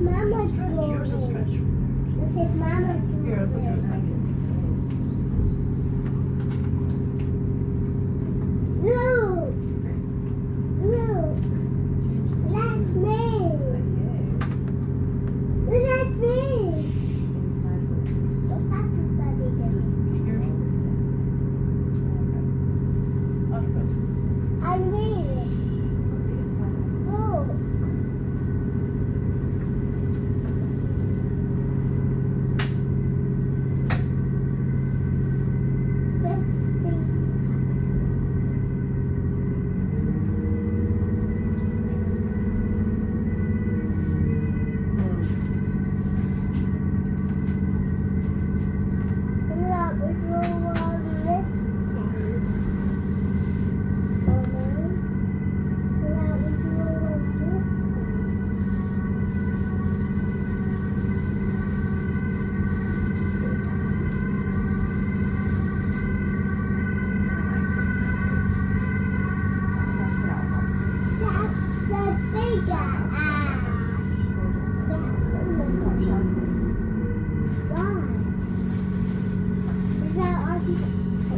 Mama Yours will stretch. Look at Mama. Here, I'll put yours back in. Look. Look. That's me. Look, that's me. Inside versus. Look at everybody. Yours. Okay. That's good. I made it. Look.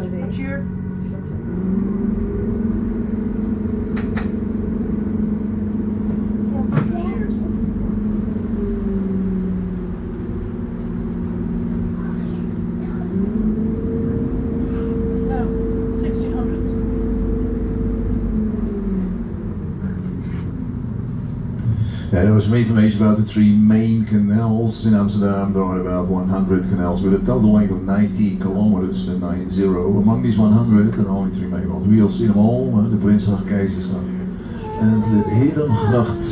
What's your? No, 1600s. Yeah, there was some information about the three main canals in Amsterdam. There are about 100 canals with a total length of 90 kilometers, 90. Among these 100, there are only three main ones. We'll see them all, the Prinsgracht, Keizersgracht, and the Herengracht.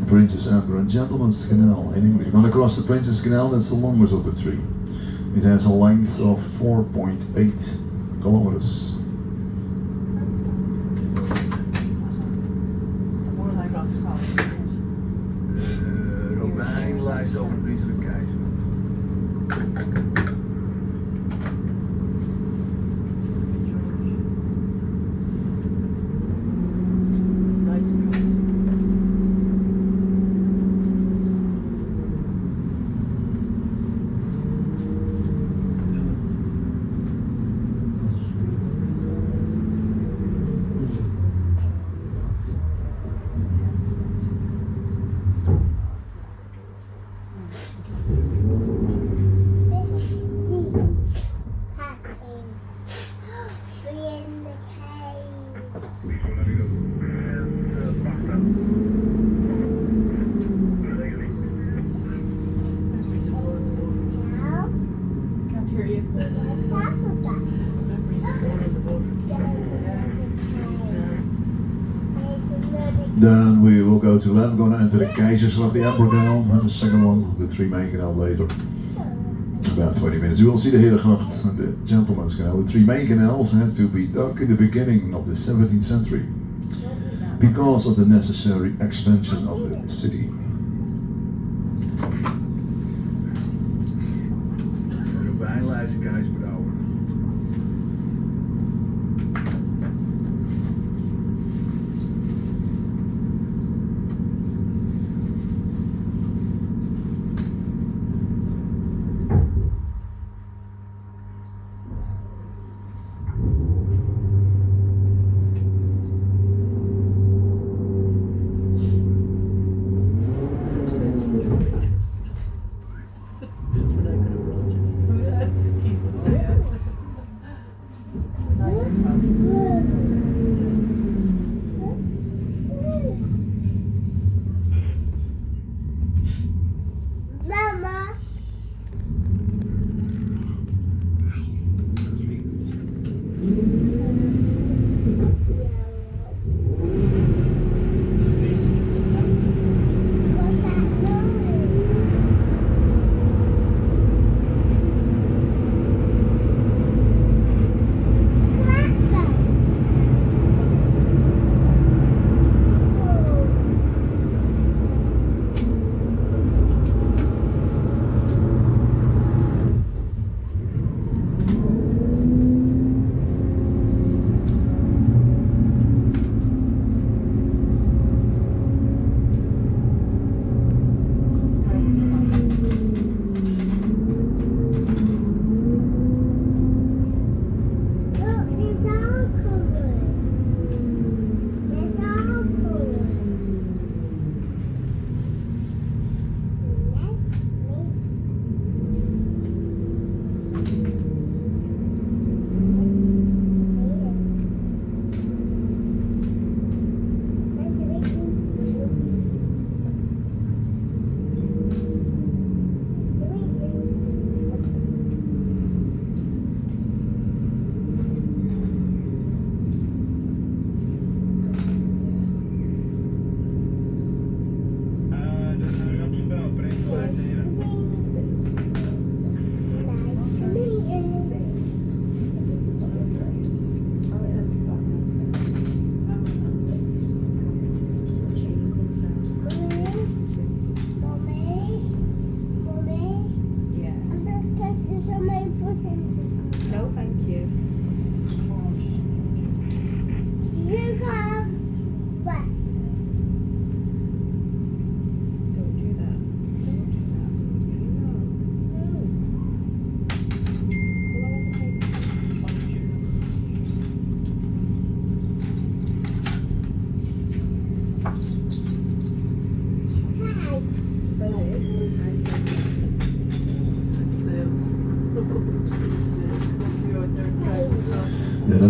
The Princess Emperor and Gentleman's Canal in English. You're going to cross the Princess Canal, that's the longest of the three. It has a length of 4.8 kilometers. Romeinlijst over de prinselijke keizer. Then we will go to left, going to enter the Keizersgracht, the Emperor Canal, and the second one, the three main canal later. About 20 minutes. We will see the Herengracht and the Gentleman's Canal. The three main canals had to be dug in the beginning of the 17th century because of the necessary expansion of the city. Romeinlijst Keizer bedouwen.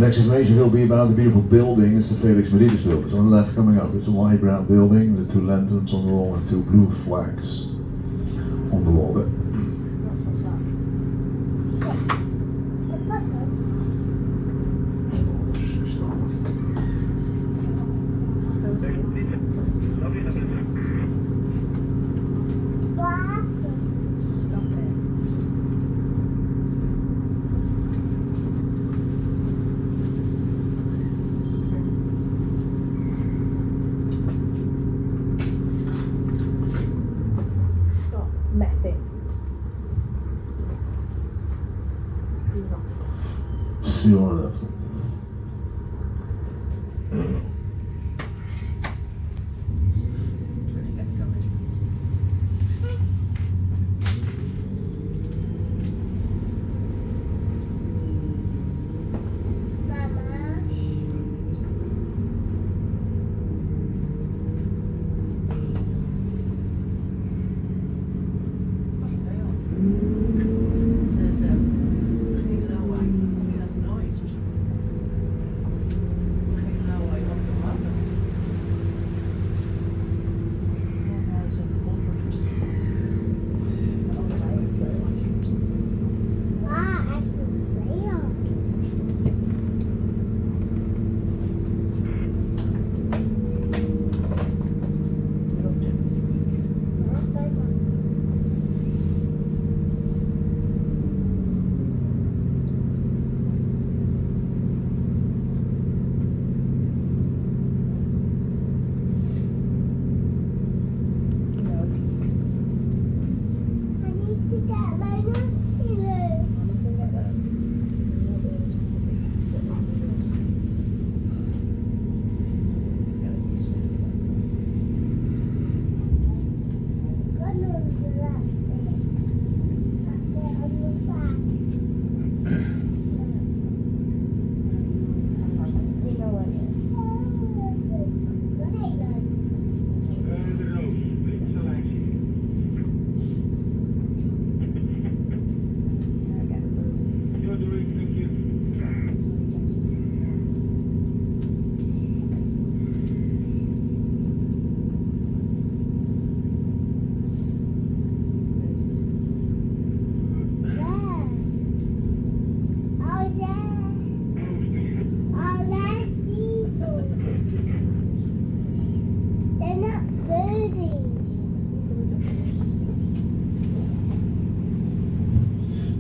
next information will be about the beautiful building. It's the Felix Medicis building. It's on the left coming up. It's a light brown building with 2 lanterns on the wall and 2 blue flags on the wall there. Messy. See you on the left.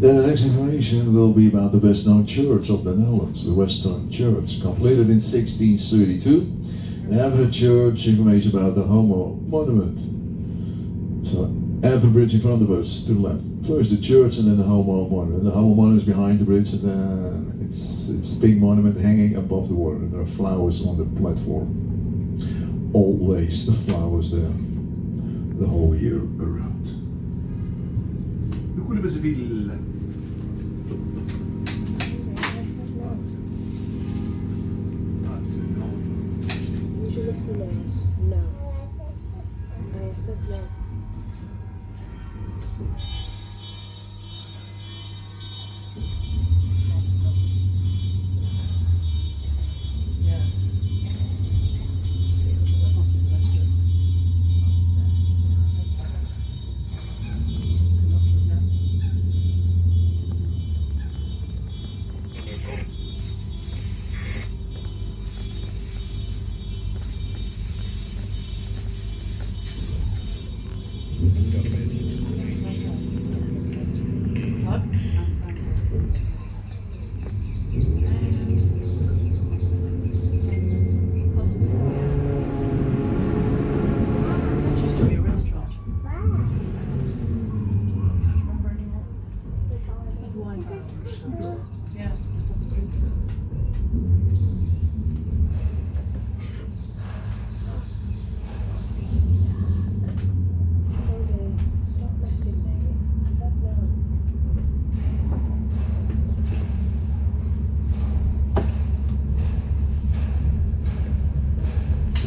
Then the next information will be about the best known church of the Netherlands, the Western Church, completed in 1632. And after the church, information about the Homo monument. So, at the bridge in front of us, to the left. First the church and then the Homo monument. The Homo monument is behind the bridge, and then it's a big monument hanging above the water. And there are flowers on the platform. Always the flowers there, the whole year around. Usually listeners, no. I said no. Yeah. That must be the next one. What? Possibly, yeah. It used to be a restaurant. Remember anymore? Wine bar. Yeah, it's on the principal. Okay, stop messing me. I said no.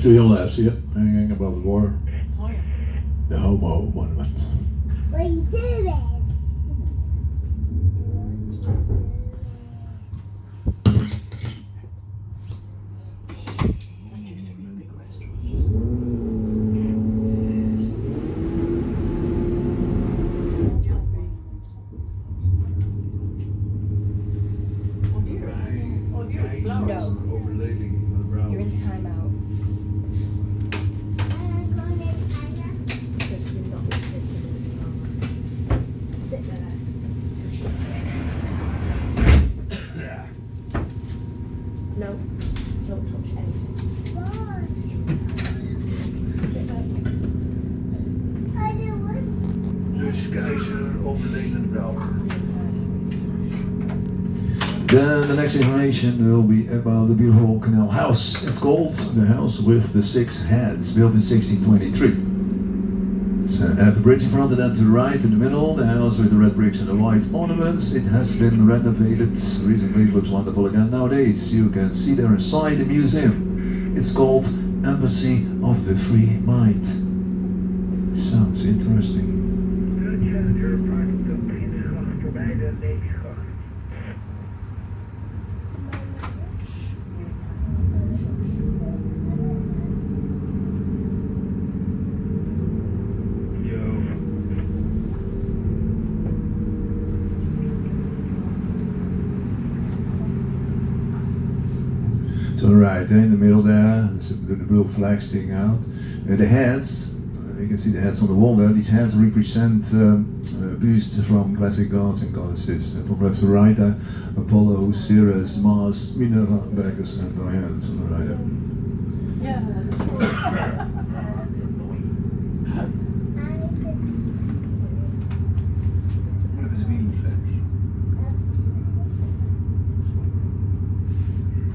To your left, see it? Hanging above the water. Oh yeah. The Homo monument. What are you doing? Then the next information will be about the beautiful canal house. It's called the house with the 6 heads, built in 1623. So after the bridge in front and then to the right in the middle, the house with the red bricks and the white ornaments. It has been renovated recently, it looks wonderful again nowadays. You can see there inside the museum. It's called Embassy of the Free Mind. Sounds interesting. So right in the middle there, the blue flag sticking out. The heads, you can see the heads on the wall there. These heads represent bustes from classic gods and goddesses. And from left to right there, Apollo, Ceres, Mars, Minerva, Bacchus and Diana on the right there.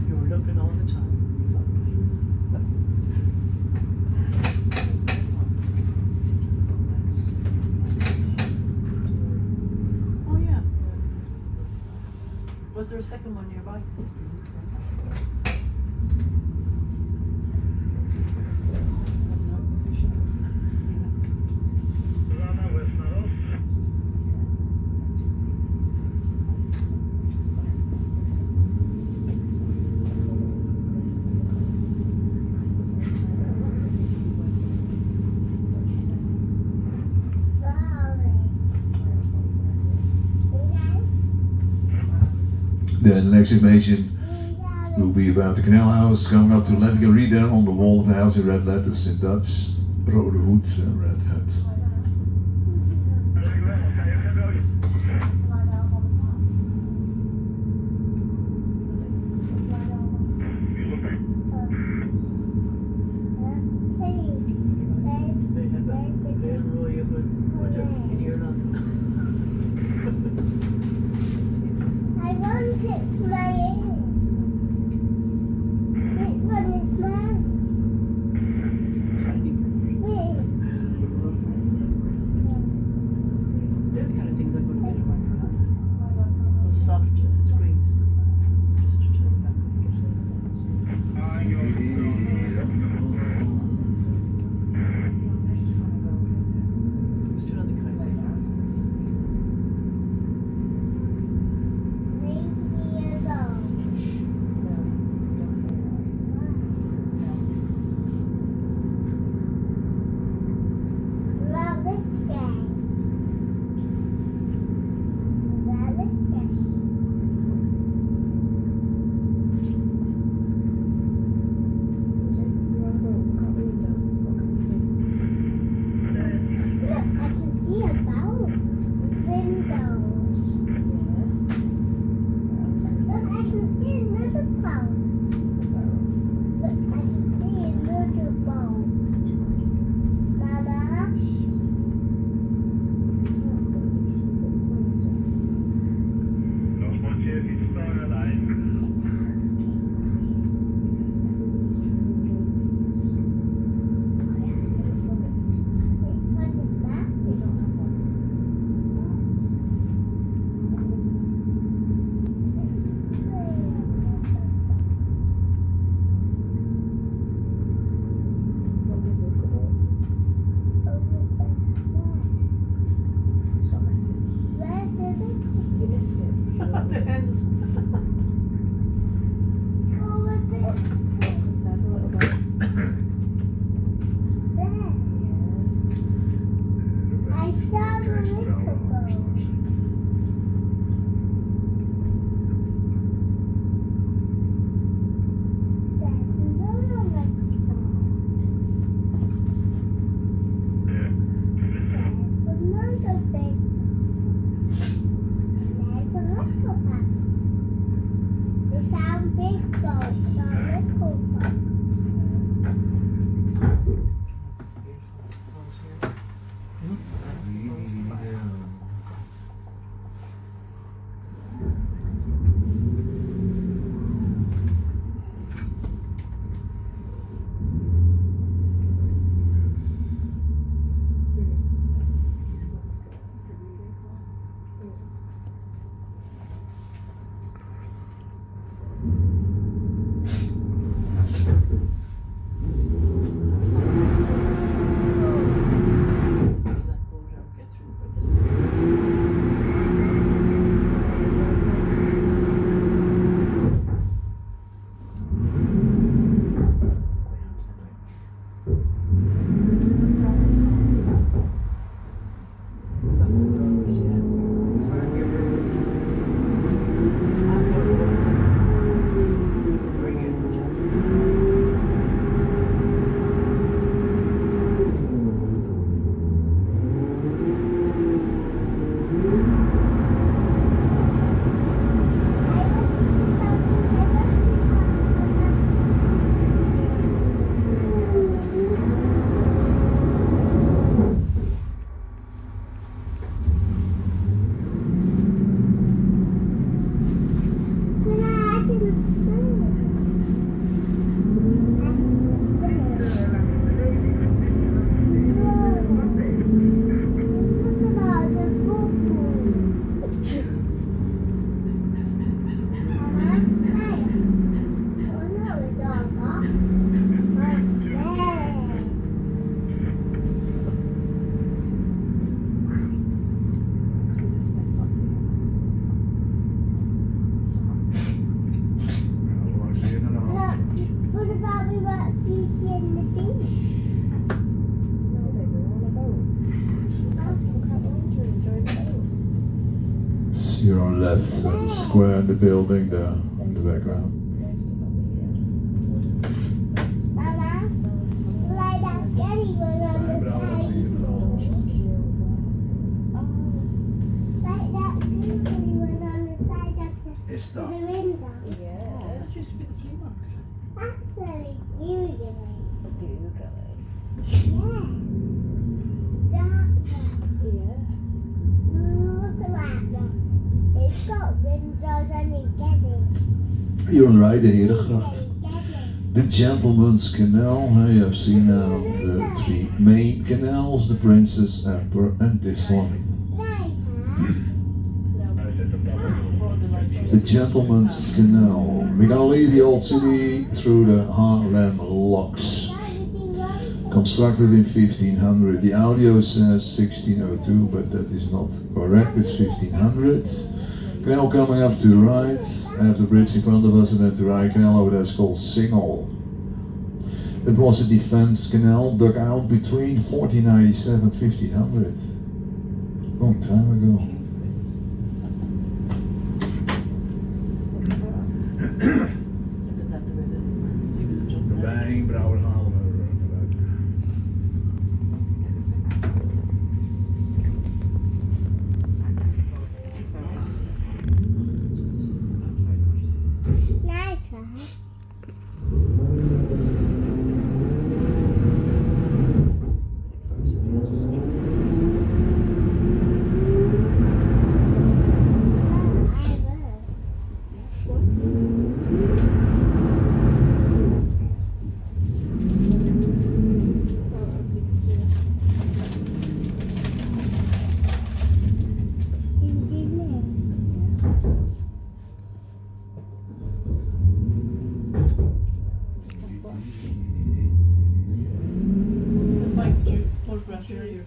You were looking all the time. Oh yeah. Was there a second one nearby? Then the next information will be about the canal house. Coming up to the left, you can read there on the wall of the house in red letters in Dutch. Rode hoed and red hat. I want it for my ears. Which one is mine? Wait. left and the square and the building there in the background. Mama, like that anyone on the side. Like that anyone on the side of Is the dat? window. Yeah. Dat used to be the flea market. That's really beautiful. Google. Yeah. That one. Yeah. Look at that one. It's got windows and it gets it. You're right, de Herengracht. Get it. The Gentleman's Canal. You have seen now the three main canals, the Princess, Emperor, and this one. The Gentleman's Canal. We're gonna leave the old city through the Haarlem locks. Constructed in 1500. The audio says 1602, but that is not correct. It's 1500. Canal coming up to the right. I have the bridge in front of us, and then the right canal over there is called Singel. It was a defense canal dug out between 1497 and 1500. Long time ago. Look at that, the river. He was jumping out. Wijnbrouwer halen we eruit. Nice, huh? Mike, would you photograph here?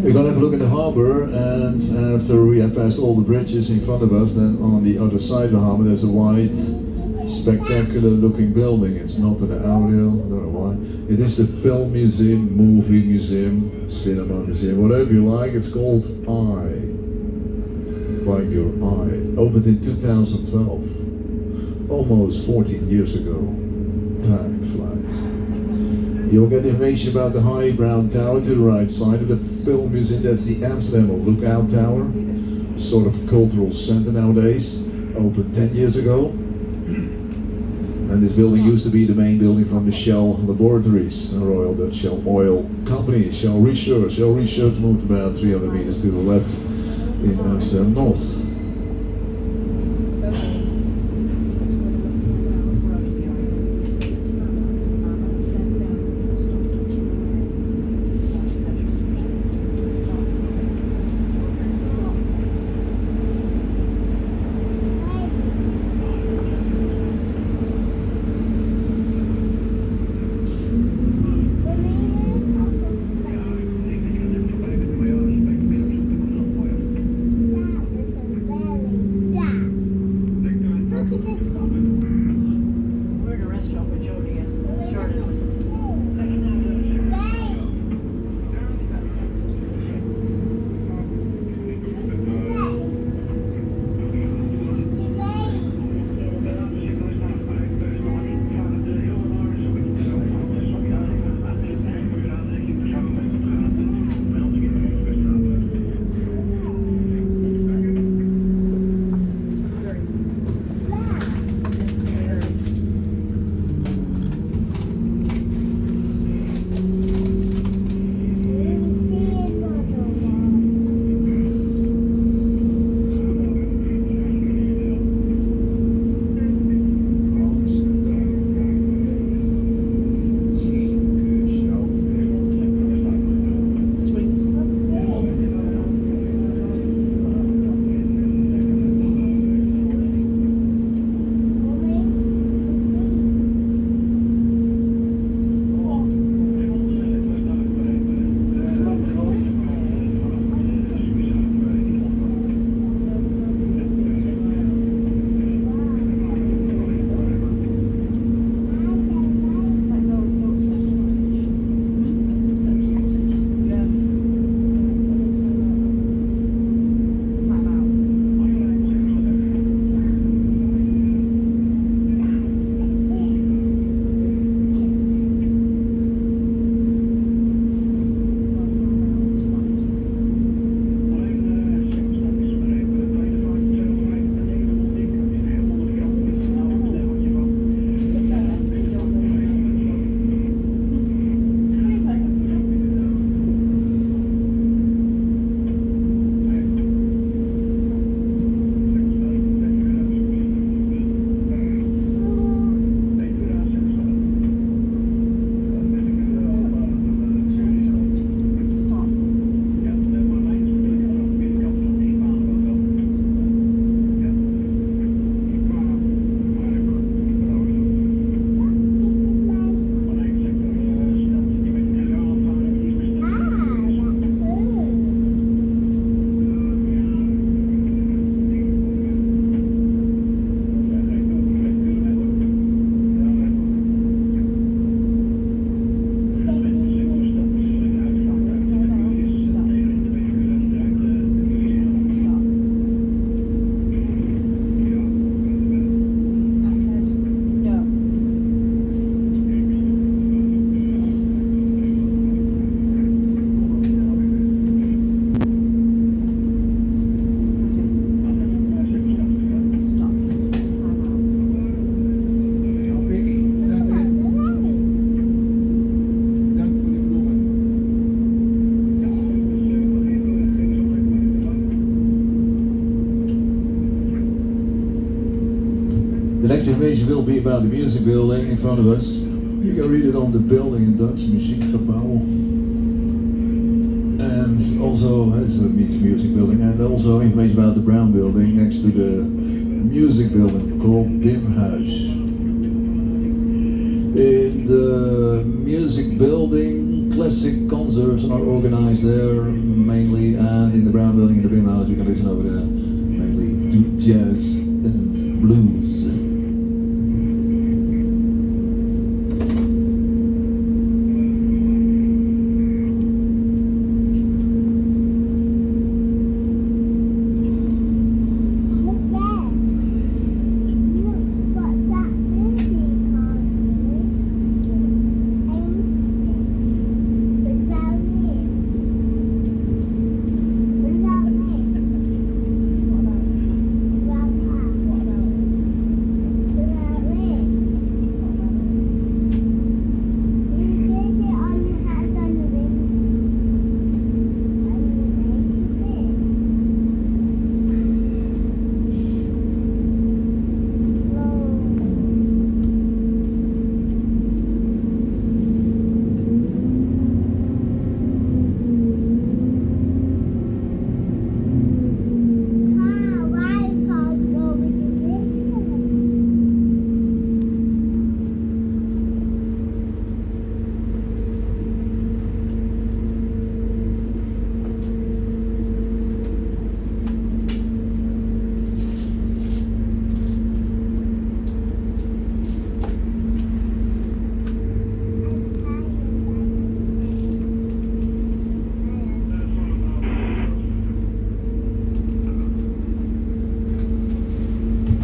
We're gonna have a look at the harbor, and after we have passed all the bridges in front of us, then on the other side of the harbor there's a white, spectacular looking building. It's not an audio, I don't know why. It is the film museum, movie museum, cinema museum, whatever you like. It's called Eye. Like your eye. Opened in 2012. Almost 14 years ago. Time flies. You'll get information about the high brown tower to the right side of the film museum. That's the Amsterdam Lookout Tower. Sort of cultural center nowadays. Opened 10 years ago. And this building used to be the main building from the Shell laboratories, a Royal Dutch Shell Oil Company. Shell Research moved about 300 meters to the left in Amsterdam North. next information will be about the music building in front of us. You can read it on the building in Dutch, muziekgebouw. And also, it means music building, and also information about the brown building next to the music building called Bimhuis. In the music building, classic concerts are organized there mainly, and in the brown building in the Bimhuis you can listen over there mainly to jazz and blues.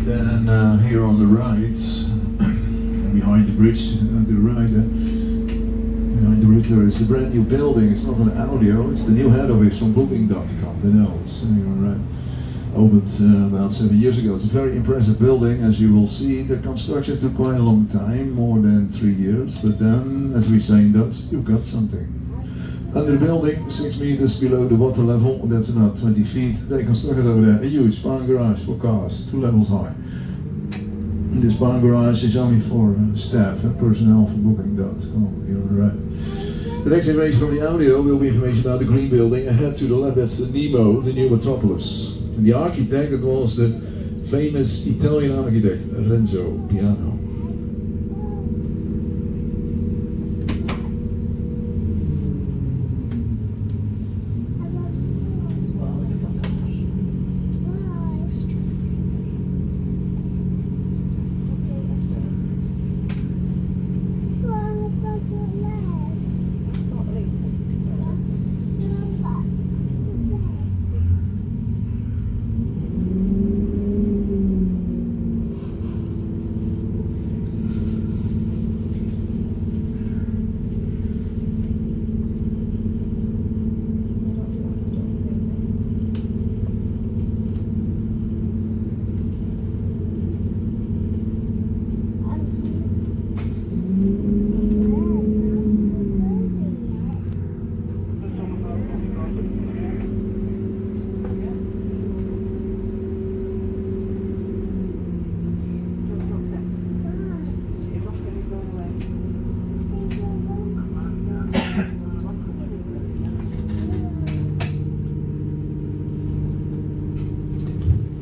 Then here on the right, behind the bridge to the right, behind the bridge there is a brand new building. It's not an audio, it's the new head office from Booking.com, the Nels. Right. Opened about 7 years ago. It's a very impressive building, as you will see. The construction took quite a long time, more than 3 years, but then, as we say in Dutch, you got something. Under the building, 6 meters below the water level, that's about 20 feet, they constructed over there a huge parking garage for cars, 2 levels high. This parking garage is only for staff and personnel from Booking.com. You're right. The next information from the audio will be information about the green building ahead to the left. That's the Nemo, the new metropolis. And the architect, that was the famous Italian architect Renzo Piano.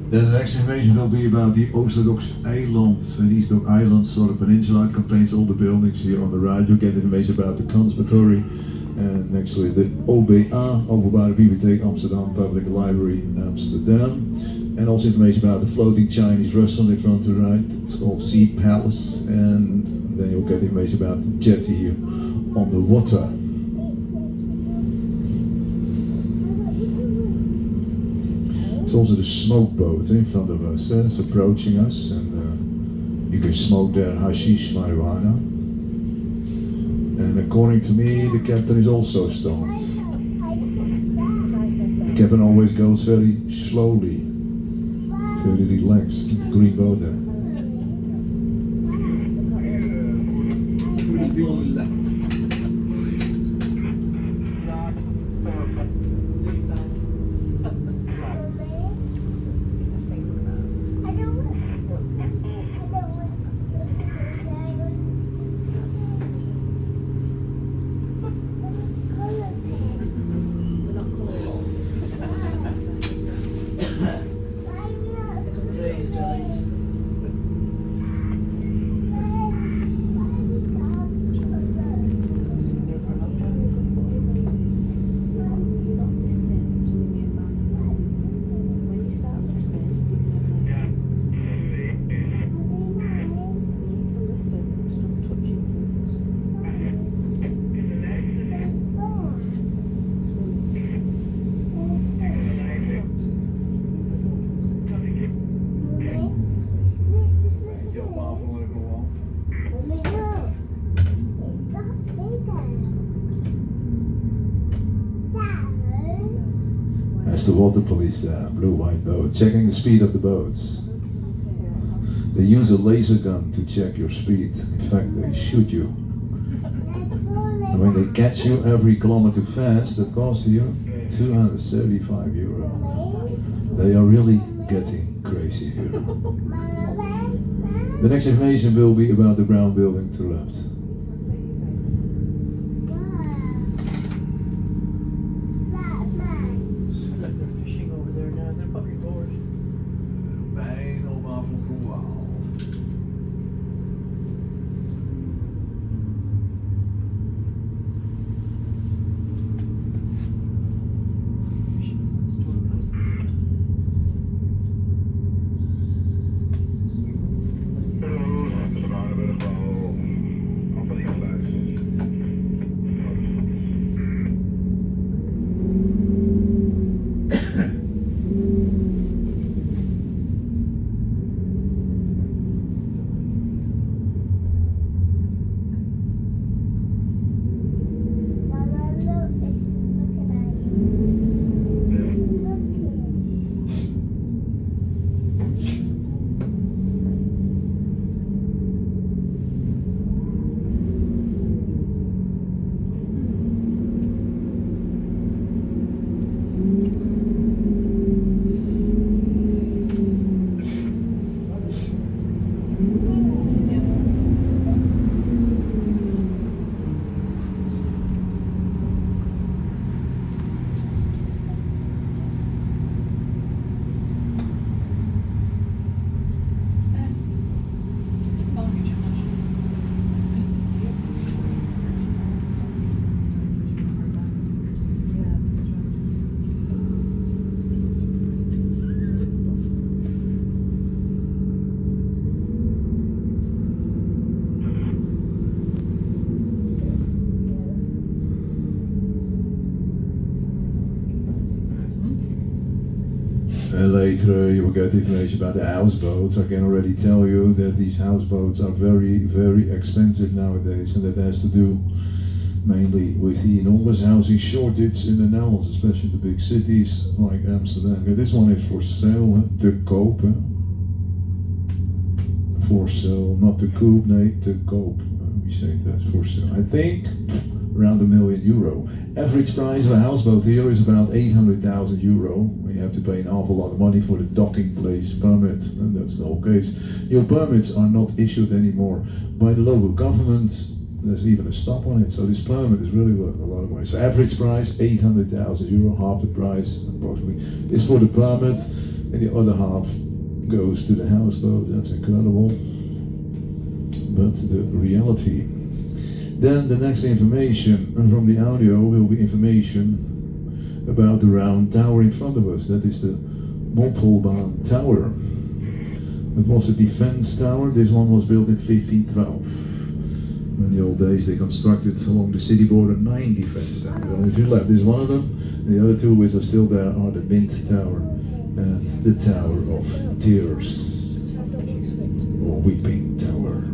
Then the next information will be about the Orthodox Eiland. And Eastern Island, sort of peninsula, it contains all the buildings. Here on the right you get information about the conservatory, and next to it the OBA, Openbare Bibliotheek Amsterdam, Public Library Amsterdam, and also information about the floating Chinese restaurant in front to the right. It's called Sea Palace, and then you'll get information about the jetty here on the water. It's also the smoke boat in front of us. It's approaching us, and you can smoke there hashish, marijuana. And according to me, the captain is also stoned. The captain always goes very slowly, very relaxed. Green boat there. the water police there, blue white boat, checking the speed of the boats. They use a laser gun to check your speed. In fact, they shoot you. And when they catch you every kilometer too fast, that costs you €275. They are really getting crazy here. The next information will be about the brown building to the left. Like they're fishing over there now. They're probably bored. Bijna op af van Koewaal. And later you will get information about the houseboats. I can already tell you that these houseboats are very, very expensive nowadays, and that has to do mainly with the enormous housing shortage in the Netherlands, especially the big cities like Amsterdam. Okay, this one is for sale, te koop. For sale, not to koop, nee, te koop. We say that for sale. I think around €1 million. Average price of a houseboat here is about €800,000. You have to pay an awful lot of money for the docking place permit, and that's the whole case. Your permits are not issued anymore by the local government. There's even a stop on it, so this permit is really worth a lot of money. So average price €800,000, half the price approximately is for the permit, and the other half goes to the houseboat. That's incredible, but the reality. Then the next information from the audio will be information about the round tower in front of us. That is the Montalbaan Tower. It was a defense tower. This one was built in 1512. In the old days they constructed along the city border 9 defense towers. Only 2 left. This is one of them. And the other 2 which are still there are the Wind Tower and the Tower of Tears, or Weeping Tower.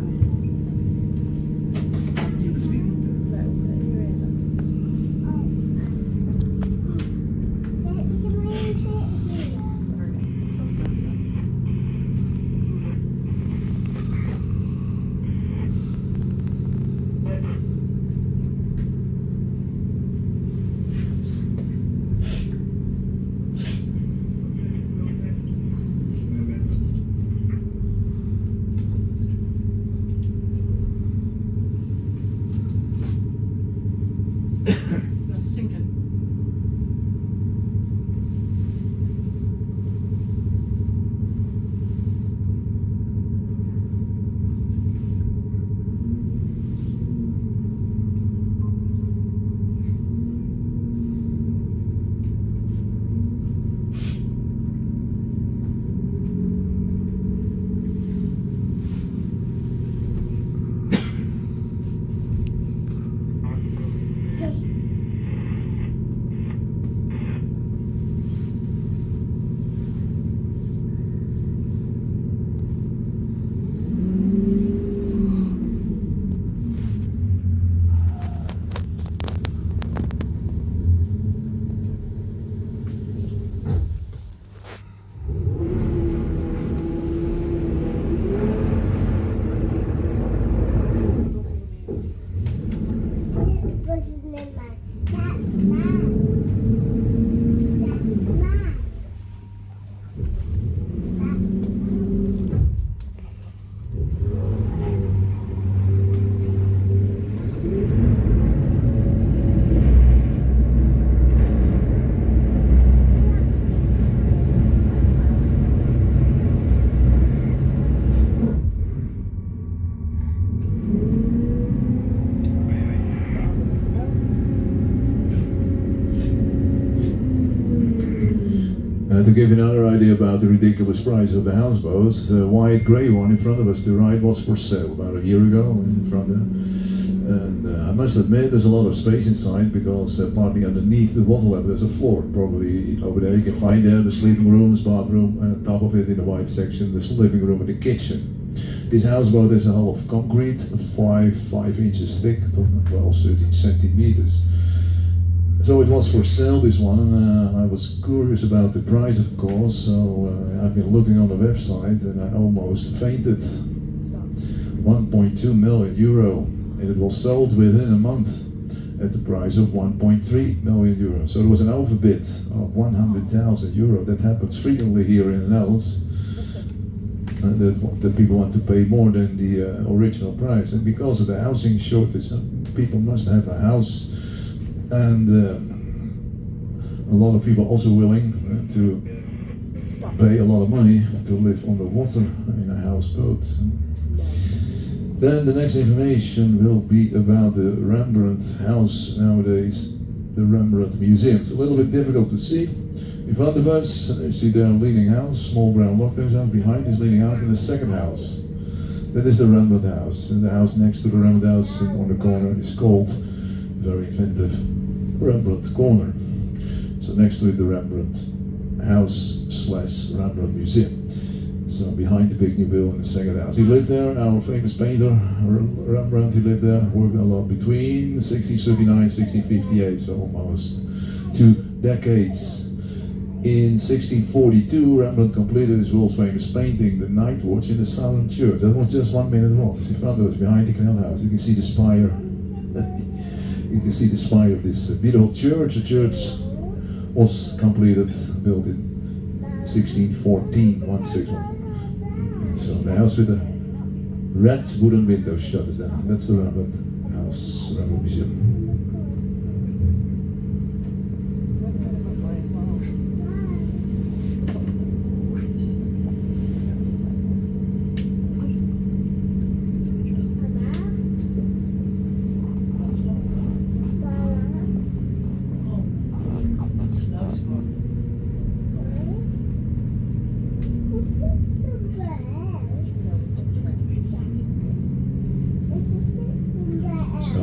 To give you another idea about the ridiculous price of the houseboats, the white grey one in front of us to the right was for sale about a year ago in front there. And I must admit there's a lot of space inside because partly underneath the water level there's a floor. Probably over there you can find there the sleeping rooms, bathroom, and on top of it in the white section there's the living room and the kitchen. This houseboat is a hull of concrete, 5 inches thick, 12, 13 centimeters. So it was for sale, this one, and I was curious about the price, of course, so I've been looking on the website and I almost fainted. 1.2 million euro, and it was sold within a month at the price of 1.3 million euro. So there was an overbid of 100,000 euro. That happens frequently here in the Netherlands. That people want to pay more than the original price, and because of the housing shortage, people must have a house. And a lot of people also willing to pay a lot of money to live on the water in a houseboat. Then the next information will be about the Rembrandt house nowadays, the Rembrandt Museum. It's a little bit difficult to see. In front of us, you see there a leaning house, small brown lock goes out behind this leaning house, and the second house. That is the Rembrandt house. And the house next to the Rembrandt house on the corner is called, very inventive, Rembrandt Corner. So next to it the Rembrandt house / Rembrandt Museum. So behind the big new building, the second house. He lived there, our famous painter, Rembrandt, he lived there, worked a lot between 1639 1658, so almost 2 decades. In 1642, Rembrandt completed his world famous painting, The Night Watch in the Southern Church. That was just 1 minute walk. In front of us, behind the canal house, you can see the spire. You can see the spire of this beautiful church. The church was completed, built in 1614, 161. So the house with the red wooden window shutters down. That's the Rembrandt house, Rembrandt Museum.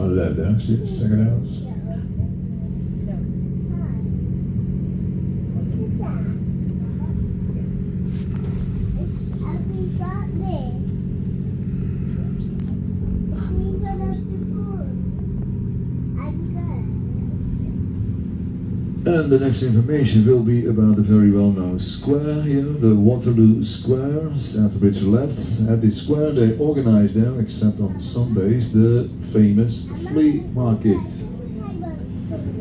Left there, see the second house. Have we got this? These are the books. And the next information will be about the very well-known square here, the Waterloo Square, South Bridge left. At this square they organize there, except on Sundays, the famous flea market.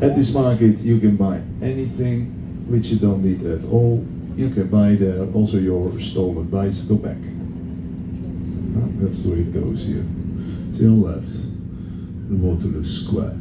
At this market you can buy anything which you don't need at all. You can buy there also your stolen bicycle back. That's the way it goes here. To your left, the Waterloo Square.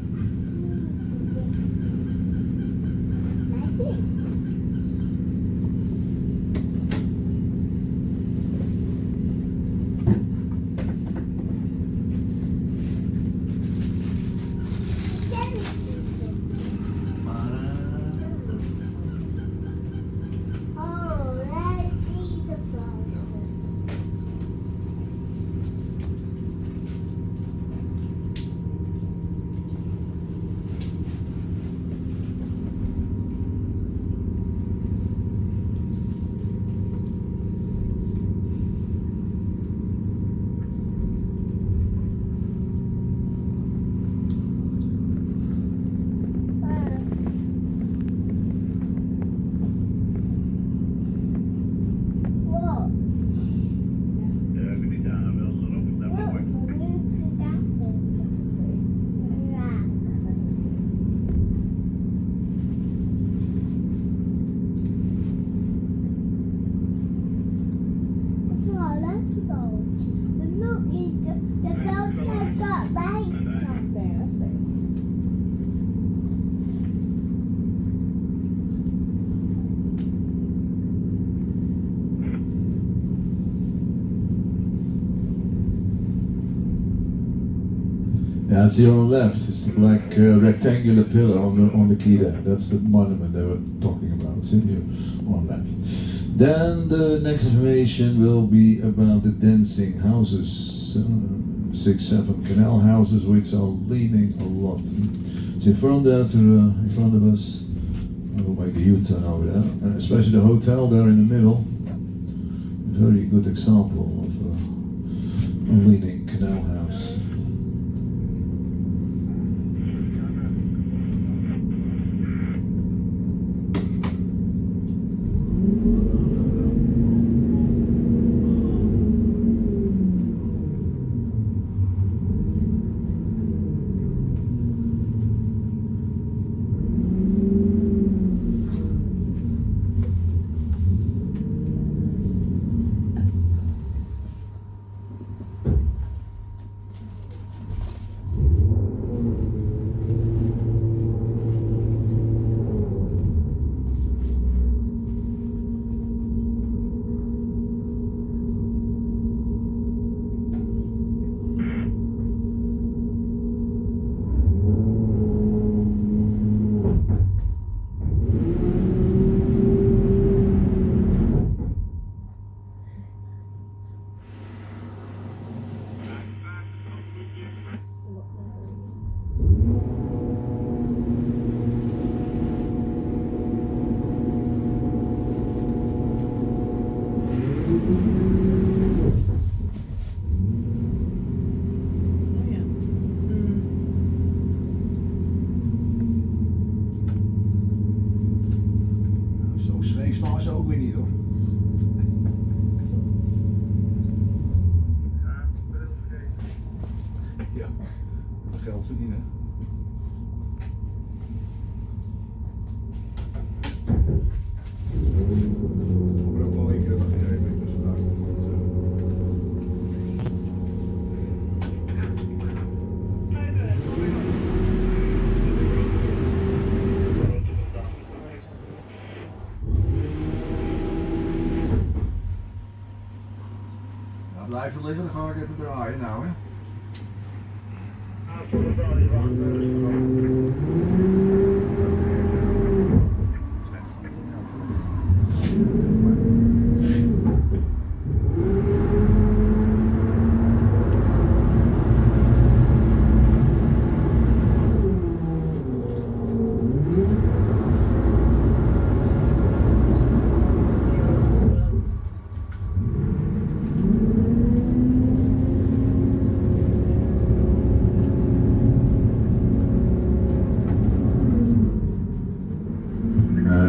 boat. And look, the boat has got lights on. There, that's there. Yeah, it's here on the left. It's the black rectangular pillar on the quay there. That's the monument they were talking about. It's in here on the left. Then the next information will be about the dancing houses. 6, 7 canal houses which are leaning a lot. So in front there, in front of us, I will make a U-turn over there. Especially the hotel there in the middle. A very good example of a leaning canal house. Geld verdienen. Ik ben ook wel één keer mag gereden, dus vandaag komt het. Nou, blijf er liggen, dan ga ik even draaien nou, hè.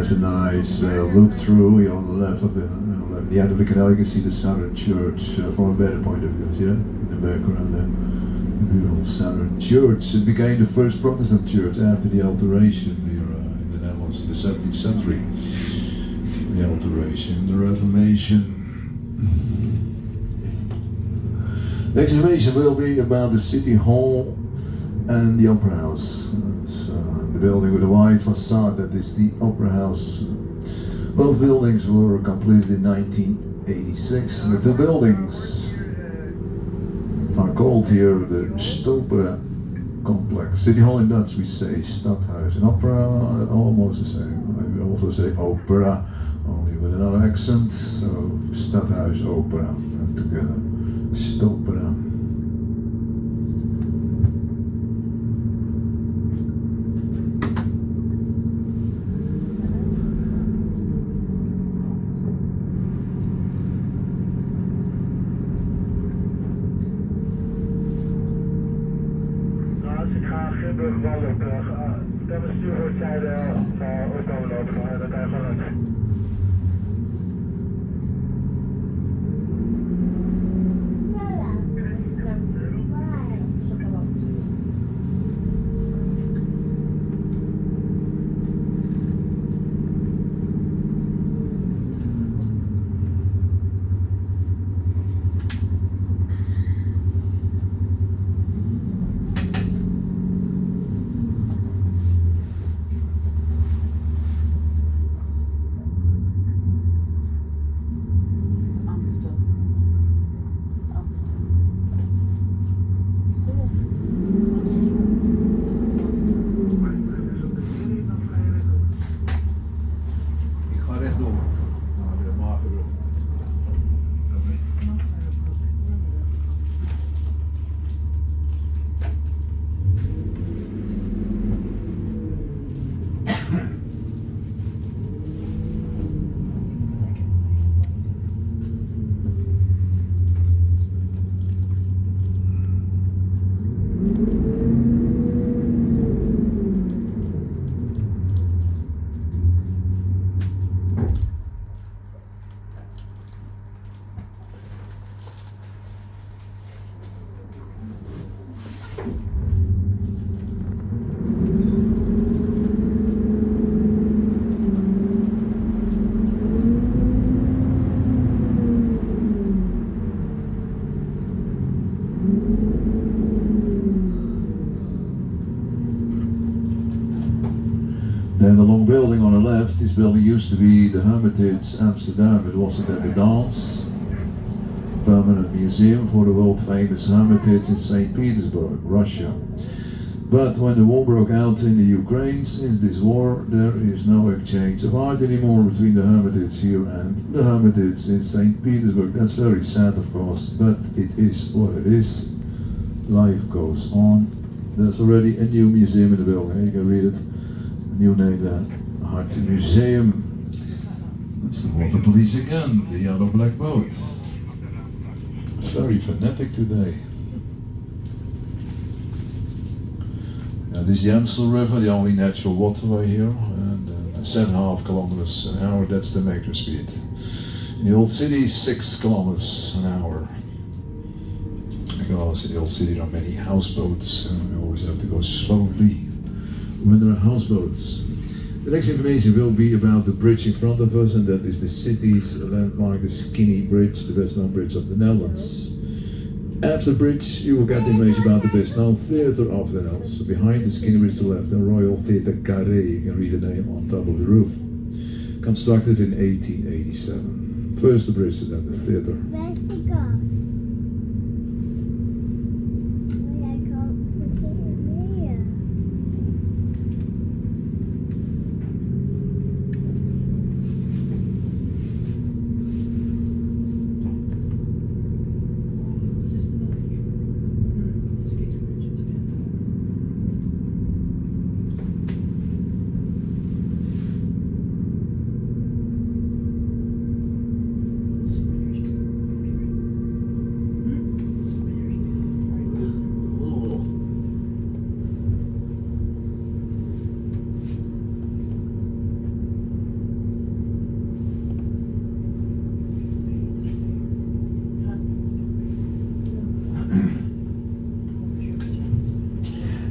There's a nice look through here on the left of the end of the canal. You can see the Southern Church from a better point of view. Yeah, in the background there, the beautiful Southern Church. It became the first Protestant church after the Alteration here in the Netherlands in the 17th century. The Alteration, the Reformation. The explanation will be about the City Hall and the Opera House. The building with a wide facade, that is the Opera House. Both buildings were completed in 1986. The two buildings are called here the Stopera complex. City Hall in Dutch we say Stadhuis. In opera almost the same. I also say opera, only with another accent. So Stadhuis opera together. Stopera. building used to be the Hermitage Amsterdam. It was a dance, permanent museum for the world famous Hermitage in St. Petersburg, Russia. But when the war broke out in the Ukraine, since this war, there is no exchange of art anymore between the Hermitage here and the Hermitage in St. Petersburg. That's very sad, of course, but it is what it is. Life goes on. There's already a new museum in the building. You can read it. A new name there. Art Museum. It's the water police again. The yellow black boat. Very phonetic today. This is the Amstel River, the only natural waterway here, and 7.5 kilometers an hour, that's the meter speed. In the old city, 6 kilometers an hour. Because in the old city there are many houseboats, and we always have to go slowly when there are houseboats. The next information will be about the bridge in front of us, and that is the city's landmark, the Skinny Bridge, the best known bridge of the Netherlands. After the bridge, you will get information about the best known theatre of the Netherlands. So behind the Skinny Bridge to the left, the Royal Theatre Carré, you can read the name on top of the roof. Constructed in 1887. First the bridge and then the theatre. Where's the car? I can't put it in here.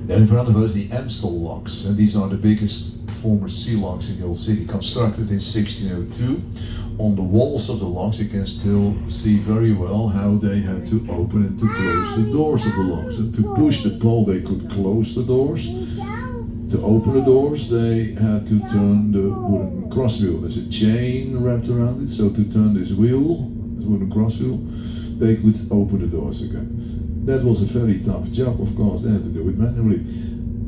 And in front of us, the Amstel locks, and these are the biggest former sea locks in the old city, constructed in 1602. On the walls of the locks, you can still see very well how they had to open and to close the doors of the locks. And to push the pole, they could close the doors. To open the doors, they had to turn the wooden cross wheel. There's a chain wrapped around it, so to turn this wheel, this wooden cross wheel, they could open the doors again. That was a very tough job, of course. They had to do it manually.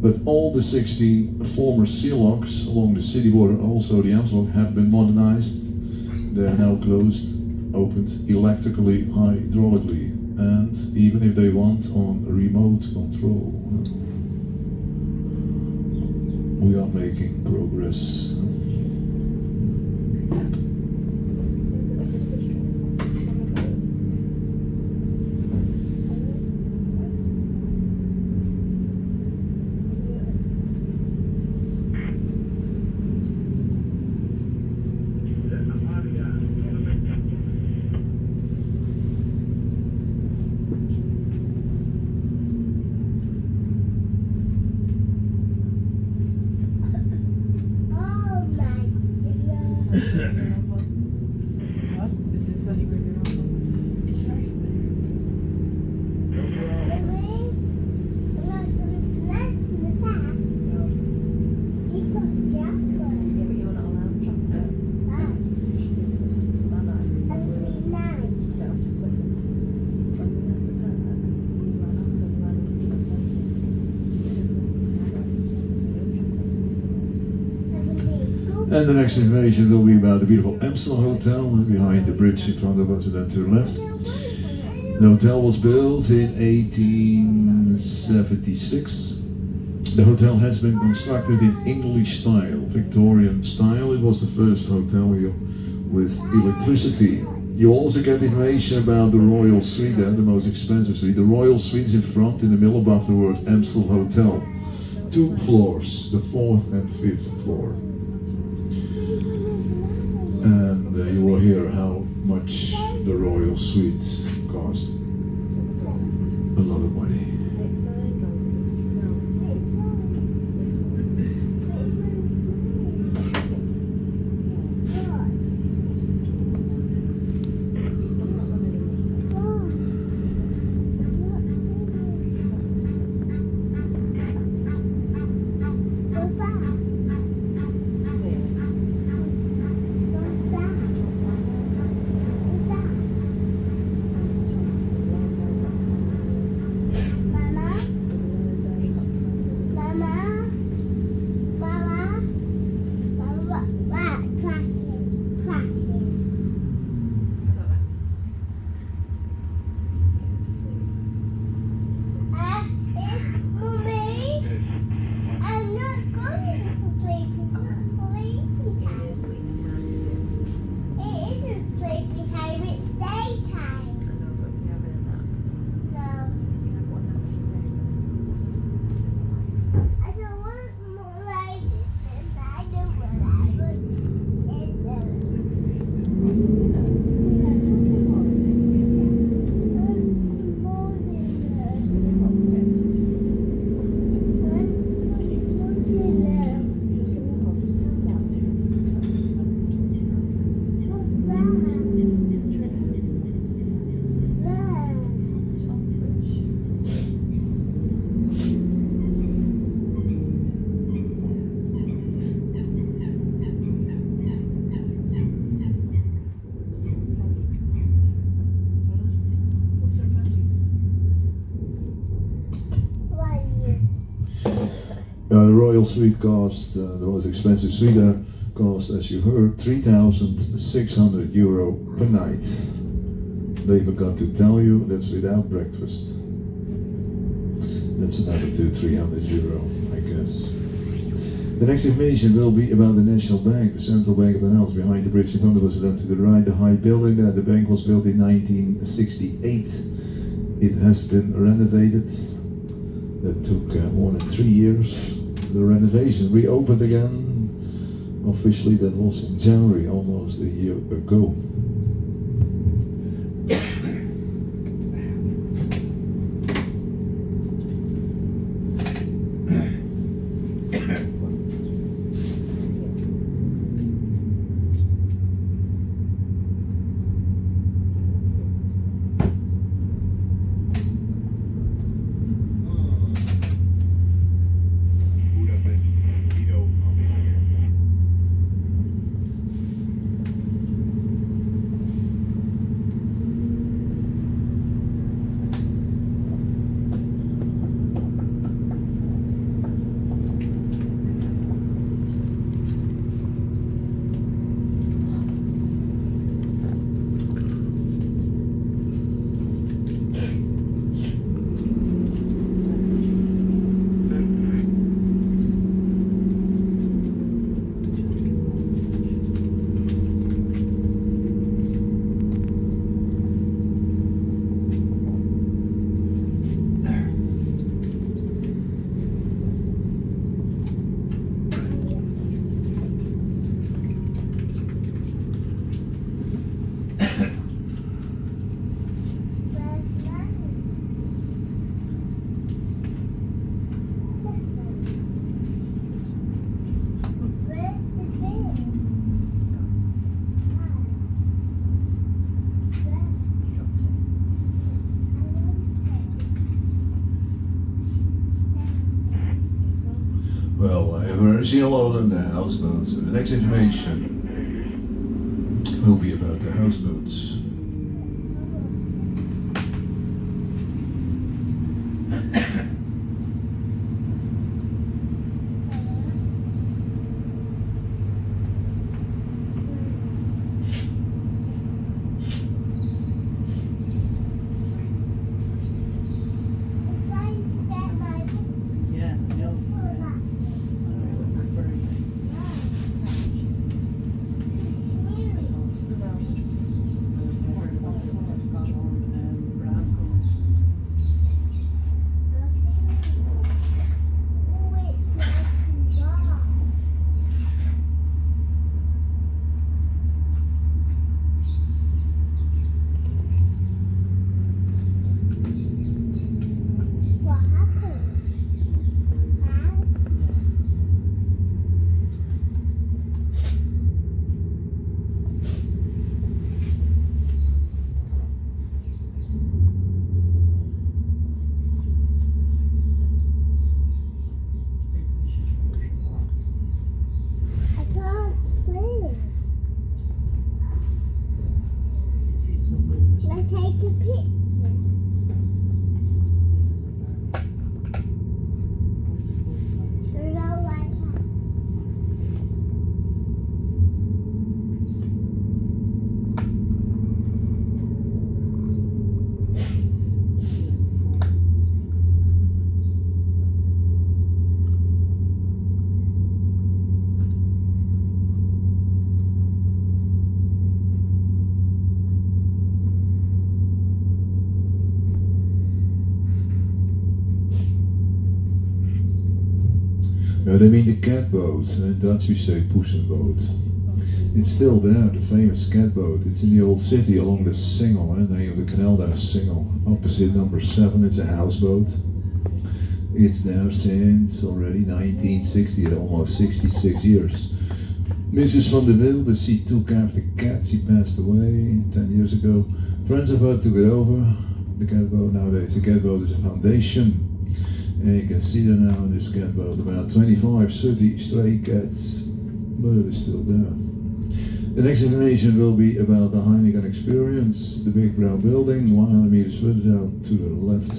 But all the 16 former sea locks along the city border, also the Amstel lock, have been modernized. They are now closed, opened electrically, hydraulically, and even if they want, on remote control. We are making progress. And the next information will be about the beautiful Amstel Hotel behind the bridge in front of us and then to the left. The hotel was built in 1876. The hotel has been constructed in English style, Victorian style. It was the first hotel here with electricity. You also get information about the Royal Suite there, the most expensive suite. The Royal Suite is in front in the middle above the word Amstel Hotel. 2 floors, the 4th and 5th floor. And you will hear how much the Royal Suite cost. A lot of money. The Royal Suite cost, the most expensive suite there, cost, as you heard, €3,600 per night. They forgot to tell you that's without breakfast. That's another €200-300, I guess. The next information will be about the National Bank, the central bank of the Netherlands. Behind the bridge in front of us, and to the right, the high building there. The bank was built in 1968. It has been renovated. That took more than 3 years. The renovation reopened again. Officially, that was in January, almost a year ago. Well, I have seen a lot of them, the houseboats. The next information will be about the houseboats. They mean the catboat, in Dutch we say poesenboot. It's still there, the famous catboat. It's in the old city along the Singel, the name of the canal there, Singel. Opposite number 7, it's a houseboat. It's there since already 1960, almost 66 years. Mrs. van der Wilde, she took after cats, she passed away 10 years ago. Friends of her took it over, the catboat nowadays. The catboat is a foundation. And you can see there now in this catboat about 25-30 stray cats, but it is still there. The next information will be about the Heineken Experience, the big brown building, 100 meters further down to the left.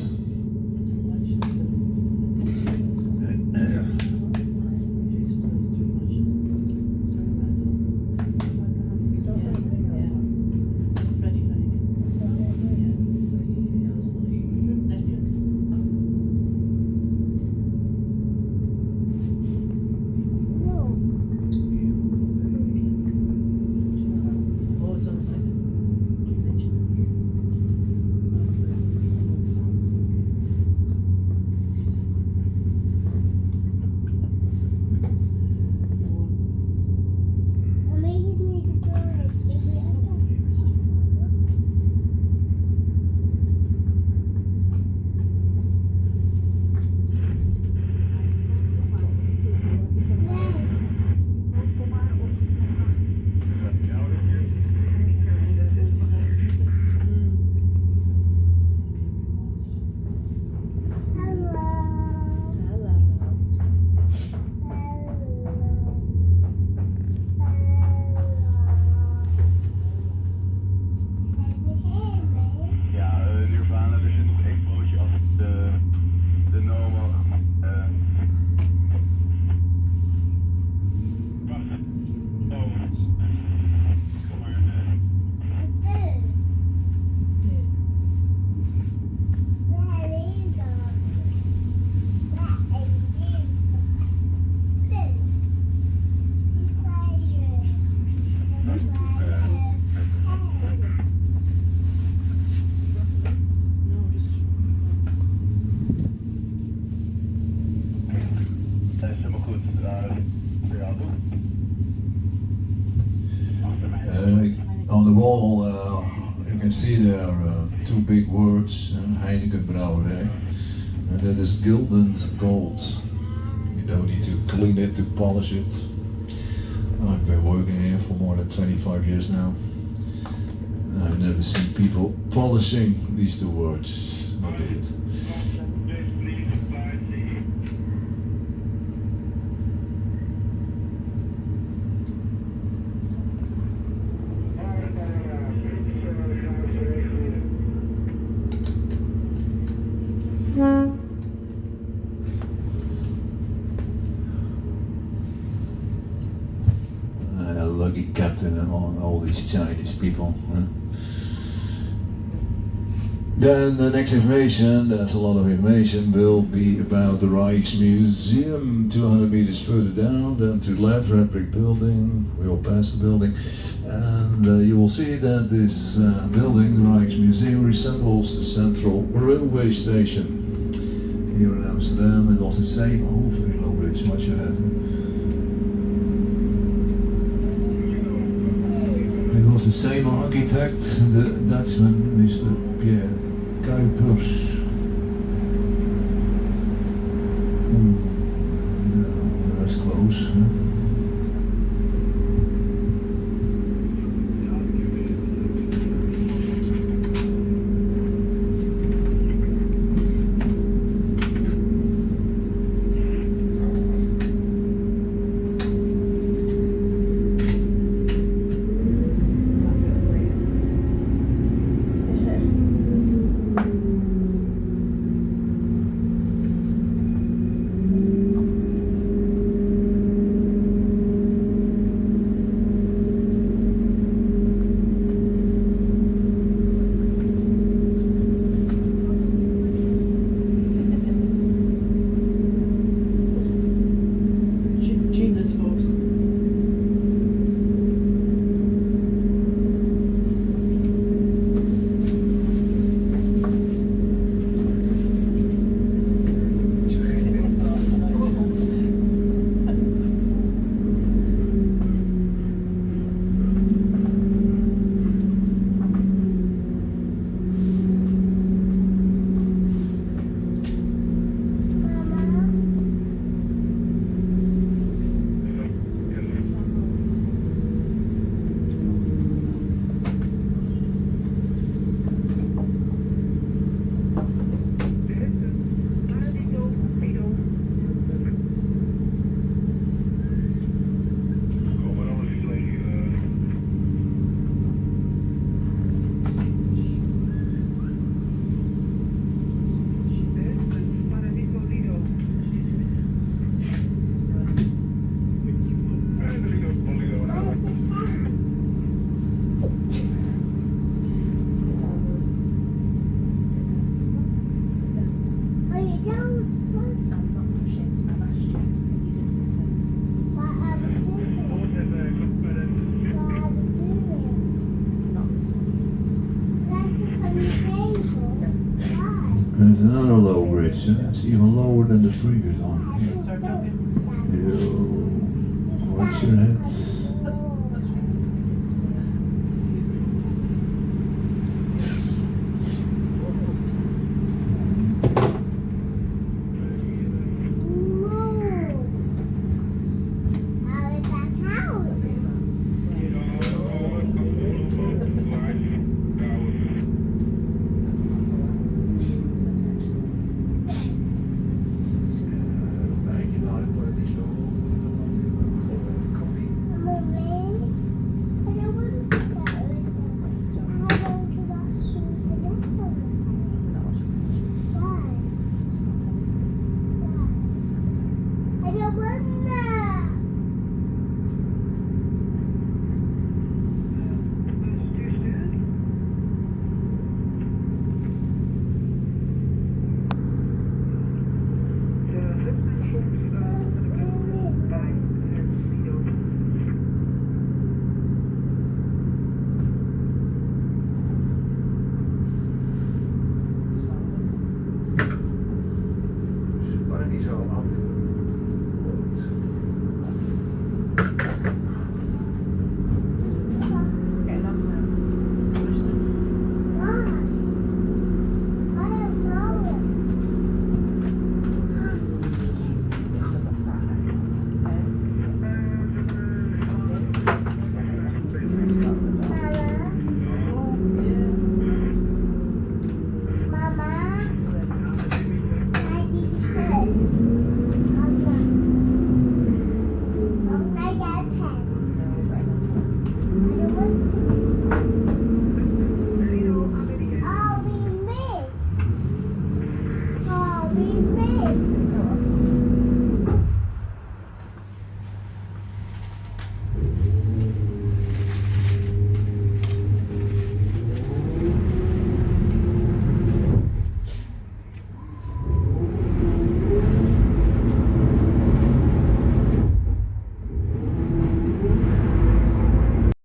are two big words, Heineken Brouwerij, and that is gilded gold. You don't need to clean it, to polish it. I've been working here for more than 25 years now. I've never seen people polishing these two words. Not did it. Lucky captain and all these Chinese people. Then the next information, that's a lot of information, will be about the Rijksmuseum, 200 meters further down, then to the left, red brick building. We will pass the building, and you will see that this building, the Rijksmuseum, resembles the central railway station here in Amsterdam. It was the same. Oh, very low bridge, what you have. It was the same architect, the Dutchman, Mr. Pierre Kuipers. No, that's close. Huh? There's another low bridge. It's even lower than the previous one. Start talking. Yo, watch your heads.